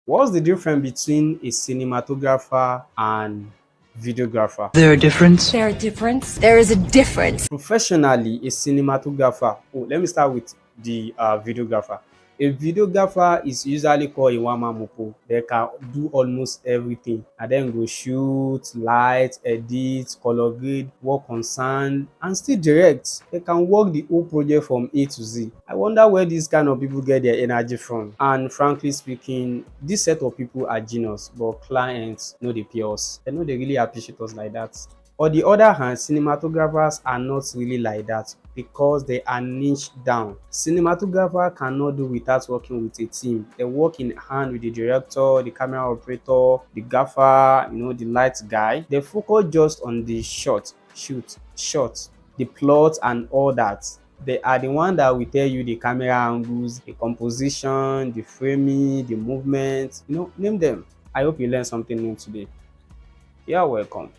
What's the difference between a cinematographer and videographer? There a difference? There a difference? There is a difference. Professionally, a cinematographer. Oh, let me start with the videographer. A videographer is usually called a one-man mopo. They can do almost everything, and then go shoot, light, edit, color grade, work on sound, and still direct. They can work the whole project from A to Z. I wonder where these kind of people get their energy from. And frankly speaking, this set of people are genius, but clients no dey pay us. They no dey really appreciate us like that. On the other hand, cinematographers are not really like that because they are niche down. Cinematographer cannot do without working with a team. They work in hand with the director, the camera operator, the gaffer, the light guy. They focus just on the shot, the plot and all that. They are the one that will tell you the camera angles, the composition, the framing, the movement, name them. I hope you learned something new today. You're welcome.